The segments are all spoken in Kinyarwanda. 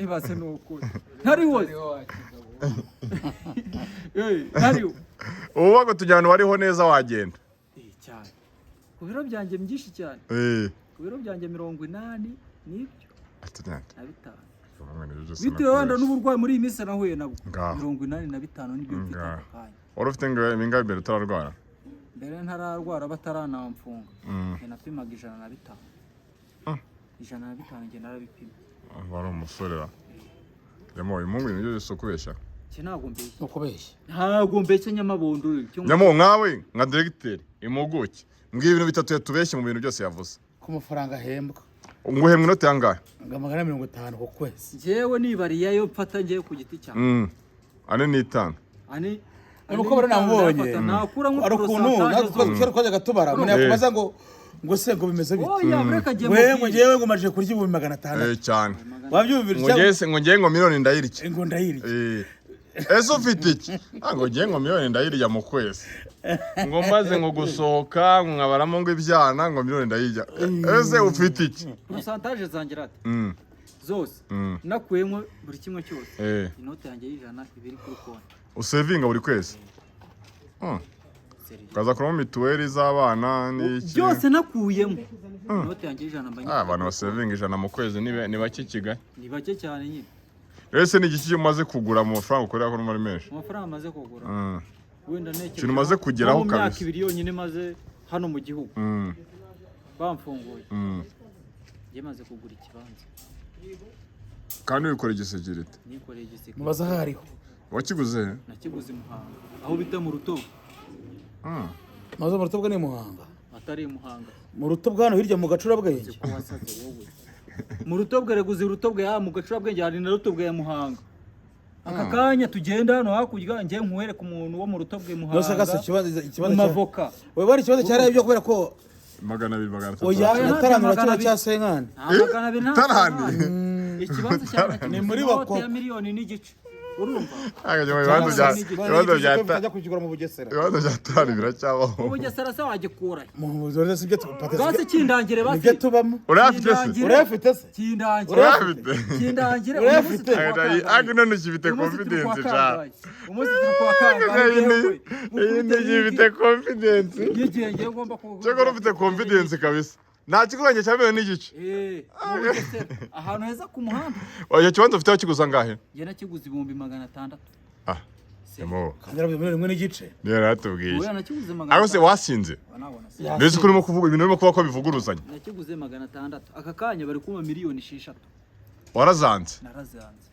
ibase nuko ntari wose ntari ubu ngo tujyana wariho neza wagenda cyane ku biro byanjye byinshi cyane ku biro byanjye 80 nibyo na bitanu bitewe wenda n'uburwayi muri iyi minsi nahuye nabwo 85 nibyo mfite akanya wari ufite ingahe mbere utararwara mbere ntararwara bataranamfunga napimaga 105 105 nge narabipima wari umusore ra yamo imungu nibyo byose kubeshya ntabwo mbeshya nyamabondo nyamo nkawe nka directeur imuguke mbwiye ibintu bitatu yatubeshye mu bintu byose yavuze ku mafaranga hembwa nguhemwe inote yangahe ngamagana 50 ku kwezi jewe nibariye yo mfata ngiye ku giti cyane ane n'itanu ane uko bara namubonye nakura nko urukundo twaje gatubara umuntu yakubaza ngo se ngo bimeze bite oya mureka je ngewe ngo maje kurya 500 cyane wabyumvira ngo ngiye ngo miliyoni ndayirike ngo ndayirike ese ufite iki ngo ngiye ngo miliyoni ndayirya mu kwezi ngo maze ngo gusohoka nkabaramo ngo ibyana ngo miliyoni ndayirya ese ufite iki pourcentage zangira ati zose nakuyemo buri kimwe cyose inote yanjye y'ijana ibiri kuri konti usevinga buri kwezi kaza kuramo mituweli z'abana n'iki byose nakuyemo inote yanjye y'ijana mbanye abantu basevinga 100 mu kwezi ni bake Kigali ni bake cyane nyine ese ni igiki umaze kugura mu mafaranga ukorera ko muri menshi amafaranga amaze kugura wenda neke kintu umaze kugeraho kabisa imyaka 2 yonyine maze hano mu gihugu bamfunguye yemaze kugura ikibanza kandi wikora igisegirite nikoreye igisegirite mubaza hariho wakiguze nakiguze Muhanga aho bita mu Rutobo maze mu Rutobo ni Muhanga atari Muhanga mu Rutobo hano hirya mu gacura bwenge mu Rutobwe reguze Rutobwe ya mu gacura bwenge hari na Rutobwe ya Muhanga aka kanya tugenda hano hakurya ngiye nkuhere ku muntu wo mu Rutobwe Muhanga Nose gasa ikibazo mavoka we bari ikibazo cyaraye byo kubera ko 200 oya nataranura kino cya senkani tarahani ikibazo cyane ni muri bako ya miliyoni n'igice urumva ibibazo byajya kugura mu Bugesera ibibazo byatari biracyabaho mu Bugesera se wagikura mu Bugesera sibyo tupateze basi kindangire basi ibyo tubamo urafite se kindangire ariko none ufite confidence ja umunsi kwa kanga ufite confidence yigenge ngomba kuvuga cyo ufite confidence kabisa nta kiguranye cyabere n'igice ahantu heza ku muhanda oya kibanza ufite kiguza ngahe je nakiguze 600 semo kandira rimwe n'igice niyo ratubwiye oya nakiguze 600 ariko se wasinze nese kurimo kuvuga ibintu birimo kuba ko bivuguruzanya nakiguze 600 aka kanya bari kuma miliyoni 6 warazanze narazanze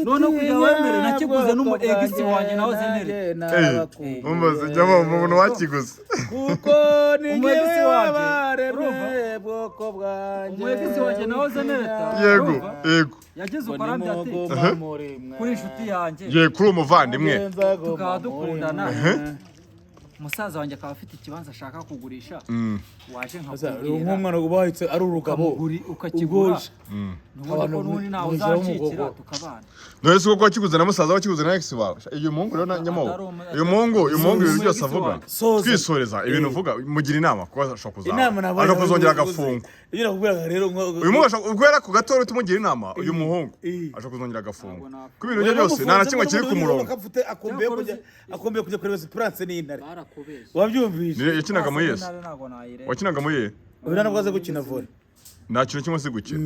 none kujya wemere nakiguze n'umu egisi wanjye naho zenere umbaze jyamo umuntu wakiguze kuko ningewe wabaremye bwoko bwanjye umu egisi wanjye naho zenere yego yageze uko arambye ati kuri inshuti yanjye ye kuri umuvandimwe tukaba dukundana umusaza wanjye akaba afite ikibanza ashaka kugurisha waje nkakubwira nk'umwana ubahitse ari urugabo ukakigura n'ubundi ko n'ubundi nawe uzacikira tukabana none se uko wakiguze na musaza wakiguze na ex wawe uyu muhungu rero na nyamo uyu muhungu ibintu byose avuga twisoreza ibintu uvuga mugira inama ko ashaka kuzaba ariko kuzongera agafunga iyo nakubwiraga rero uyu muhungu ashaka ubwera ku gato tumugira inama uyu muhungu ashaka kuzongera agafunga ku bintu bye byose nta na kimwe kiri ku murongo akombe kujya kureba Esperance n'intare wabyumvise yakinaga muri Yesu wakinaga muri ye ubira nabwo aze gukina volley nta kintu kimwe se gukina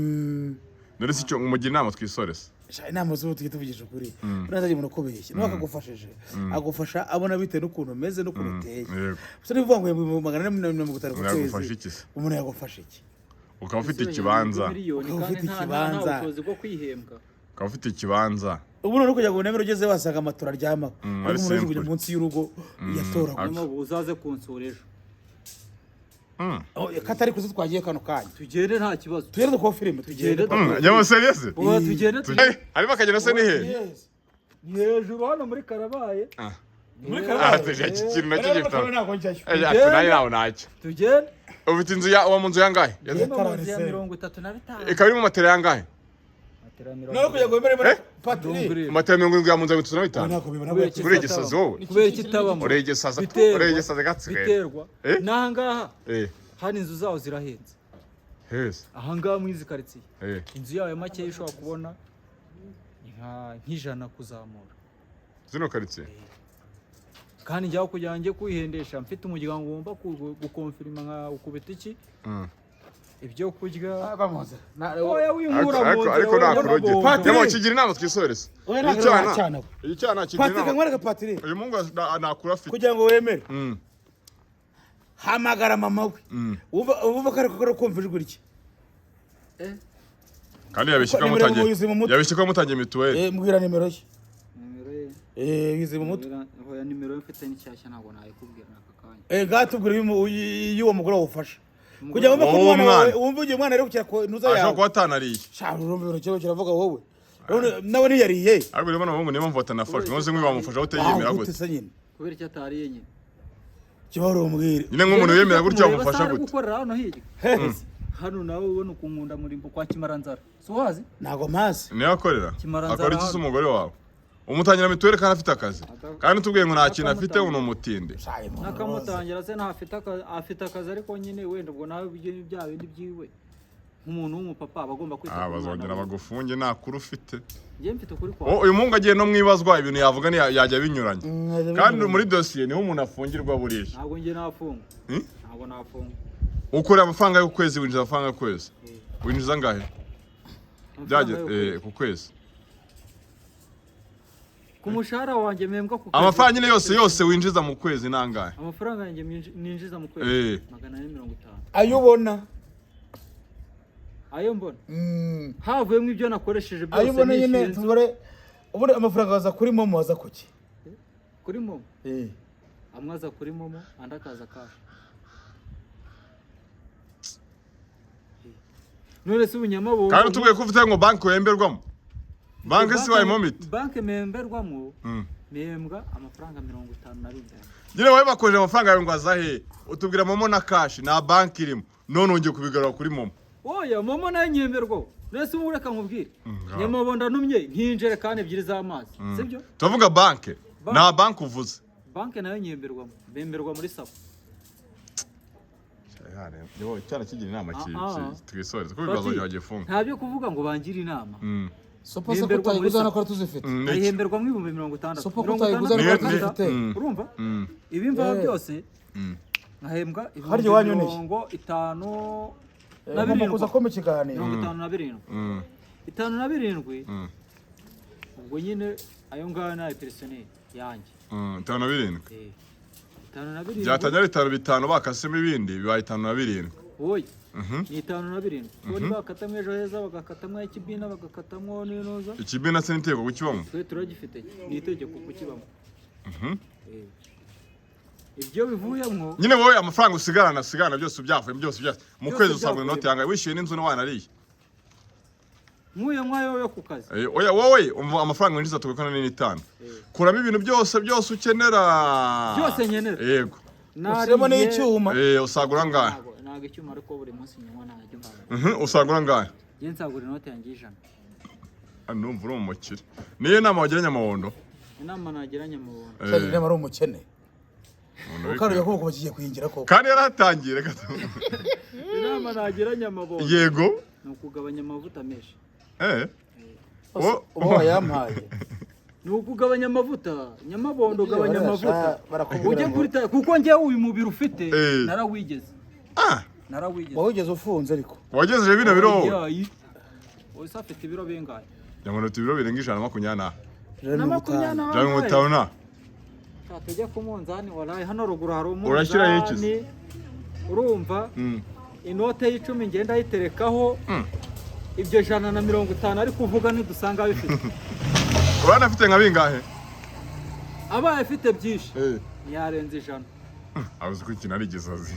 none se cyo umugira inama twisoreza inama zo tuvugisha kuri urazaje umuntu kubeshya no akagufashije agufasha abona bite n'ukuntu meze n'ukuntu uteye gusa nivuga ngo 450 ku kwezi umuntu yagufasha iki ukaba ufite ikibanza ukaba ufite ikibanza ubu no kujya ngo nemero ugeze wasanga amatora aryama ariko umuntu kujya munsi y'urugo yatora kuko uzaze kunsura ejo katari kuzo twagiye kano kanya tugende nta kibazo tugende ko filime tugende yamo serious tugende harimo akagera se ni he ni hejuru hano muri Karabaye muri Karabaye ikintu nacyo gifite nayo nawe nacyo tugende ufite inzu ya uwo mu nzu yangahe ya 35 ikaba irimo matera yangahe no kujya gwemere patiri matera 70 ya mu nzu ya 35 kuri igisazi wowe kubera kitabamo uregesaza gatsi biterwa nahangaha hano inzu zawo zirahenze ahangaha muri izi karitsiye inzu yawe make ushobora kubona nk'ijana kuzamura zino karitsiye kandi njyaho kugira ngo njye kwihendesha mfite umuryango wumva gukonfirima nka ukubita iki ibyo kurya oya wimura mu nzira ariko nakurogera nyamo kigira inama twisorese icyana kigira Patrick nkwereka Patrick uyu mungu nakura afite kugira ngo wemere hamagara mama we uva kare kumva ijwi rye kandi yabishyika mutangiye mituweli mbwira nimero ye yize mu mutwe hoya nimero mfite n'icyashya ntabwo nayikubwira naka kanya gatubwira y'uwo mugore wufasha kugira ngo umwana wawe wumve ugiye umwana rero kujya nuza yawe ashaka kubatanariye shaka urumve cyo kiravuga wowe nawe ntiyariye ariko rero nabo niyo mpamvu batanafasha nose nk'uyu bamufasha utayemera gute kubera icyo atariye nyine kibaro umbwire nyine nk'umuntu yemera gutya bamufasha gute gukorera hano hirya hano nawe ubona ukunkunda murimbo kwa Kimaranzara so wazi ntago mazi niyo akorera akora iki se umugore wawe umutangira mituweli kandi afite akazi kandi tubwiye ngo nta kintu afite uno mutinde nakamutangira se afite akazi ariko nyine wenda ubwo nawe bya bindi byiwe nk'umuntu w'umupapa bagomba kwita bazongera bagufunge nta kuri ufite njye mfite kuri kwa uyu mungu agiye no mwibazwa ibintu yavuga yajya binyuranye kandi muri dosiye niho umuntu afungirwa buriya ntabwo njye nafunga ntabwo nafunga ukorera amafaranga y'ukwezi winjiza amafaranga y'ukwezi winjiza angahe byajya ku kwezi ku mushahara wanjye membwa ku amafaranga nyine yose winjiza mu kwezi nangahe amafaranga yanjye ninjiza mu kwezi 450 ayo ubona ayo mbona havuyemo ibyo nakoresheje byose ayo ubona nyine tubare ubundi amafaranga aza kuri momo aza kuki kuri momo amwe aza kuri momo andi akaza kaje none se ubunyamabo kandi tubwiye ko ufite ngo banki wemberwamo banki si wayo momite banki memberwamo membwa amafaranga 50 nyine wowe bakoresha amafaranga yawe ngo azahe utubwira momo na kashi na banki irimo none wongeye kubigarura kuri momo oya momo nayo nyemberwaho nese ubu reka nkubwire nyamabo ndanumye nk'injerekani ebyiri z'amazi sibyo tuvuga banki nta banki uvuze banki nayo nyemberwamo bemberwa muri sako cyane kigira inama twisoreze kuko ibibazo byagiye funga ntabyo kuvuga ngo bangira inama sopa se kutayiguza nakora tuzifite ayihemberwa mu 60 sopa kutayiguza nakora tuzifite urumva ibi mva byose nkahembwa 50 nabirinduza ko mu kiganiro 57 ubwo nyine ayo ngayo nayo personnel yanjye 57 byatanya ari 5 bakasemo ibindi bibaye 57 oya ni 57 bone bakatamwe ejo heza bagakatamwe ikibina bagakatamwe n'inoza ikibina se nitego kukibamo twe turagifite ni itegeko kukibamo ibyo bivuyemo nyine wowe amafaranga usigarana byose byavuye byose mu kwezi usabwe note yanga wishyuye n'inzu n'wanariye mwayo yo ku kazi oya wowe umva amafaranga winjiza tugukana ni 5 kuramo ibintu byose ukenera byose nkenera yego usemo n'icyuma usagura ngahe ntago icyuma ariko buri munsi nywa ntajya mbana usagura ngahe je nsagura inote yanjye ijana numva uri umukire niyo nama wagiranye amawondo inama nagiranye amawondo cyane inama ari umukene ukaro yakuko bakiye kwingira koko kandi yaratangiye reka inama nagiranye amawondo yego ni ukugabanya amavuta menshi uwo yampaye ni ukugabanya amavuta nyamabondo ugabanya amavuta ujye kuri kuko njye uyu mubiri ufite narawigeze wawigeze ufunze ariko wagejeje bino biro wowe wese afite ibiro bingahe nyamara ibiro birenga 120 na 50 50 tujya ku munzani waraye hano ruguru hari umunzani urashyira yikize urumva inote y'10 ngenda yiterekaho ibyo 150 ari kuvuga ntidusanga bifite urana afite nka bingahe abaye afite byinshi yarenze 100 abuze ko ikintu ari gisazi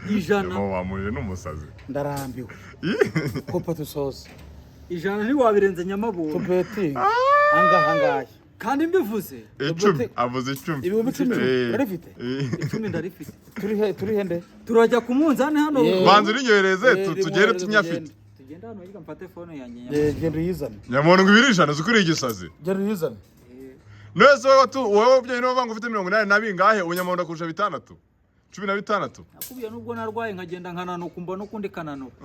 100 wamurire n'umusazi ndarambiwe kopa tusoze 100 ni wabirenze nyamabo tubeti angahangaye kandi mbivuze 10 avuze 10 ibihumbi 10 narifite 10 ndarifite turi hende turajya ku munzani hano banze urinyohereze tugere tunyafite tugenda hano yiga mfate phone yanjye genda uyizane nyamuntu ngo ibirishana zukuri igisazi genda uyizane nese wowe byo no banga ufite 80 nabingahe unyamuntu kurusha 6 16 nakubwiye nubwo narwaye nkagenda nkananuka mba n'ukundi kananuka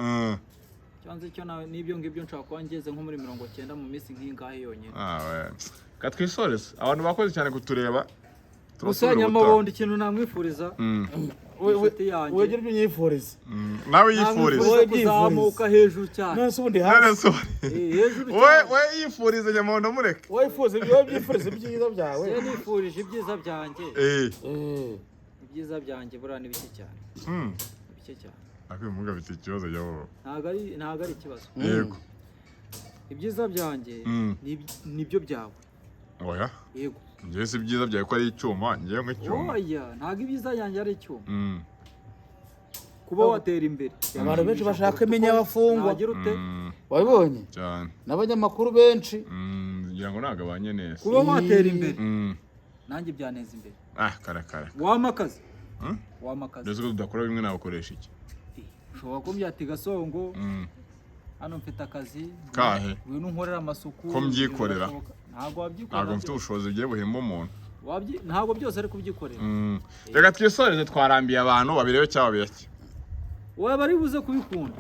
cyanze cyo nawe n'ibyo ngibyo nshaka kuba ngeze nko muri 90 mu minsi nk'ingahe yonyine. Katwisoreze abantu bakoze cyane kutureba. Musanya mabondo ikintu namwifuriza. Wegera ibyo nyifuriza. Nawe yifuriza. Kuzamuka hejuru cyane. None ubundi hasi. Hejuru cyane. We yifuriza nyamondo mureke. We yifuriza ibyo byifuriza ibyiza byawe. Se nifurije ibyiza byanjye. Ibyiza byanjye burana n'ibiki cyane. Bike cyane. Akwimuga bite ikibazo yawo. Ntago ari ikibazo. Yego. Ibyiza byanjye nibyo byawe. Oya. Yego. Njye si byiza byawe ko ari icyuma, njye nk'icyuma. Oya, ntago ibyiza yanjye ari icyuma. Kuba watera imbere. Abantu benshi bashaka imenya abafungwa. Nagira ute? Wabibonye? Cyane. N'abanyamakuru benshi. Ngira ngo nagabanye neza. Kuba watera imbere. Nanjye byaneza imbere. Karakara. Wamakaza. Wamakaza. Ndetse ko tudakora bimwe nabakoresha iki? Ushobora kubyati Gasongo. Hano mfite akazi. Kahe. Ngwino nkorera amasuku. Ko mbyikorera. Ntago wabyikorera. Ntago mfite ubushobozi bugiye buhemba umuntu. Ntago byose ari kubyikorera. Reka twisoreze twarambiye abantu babirebe cyangwa bireke. Wowe bari buze kubikunda.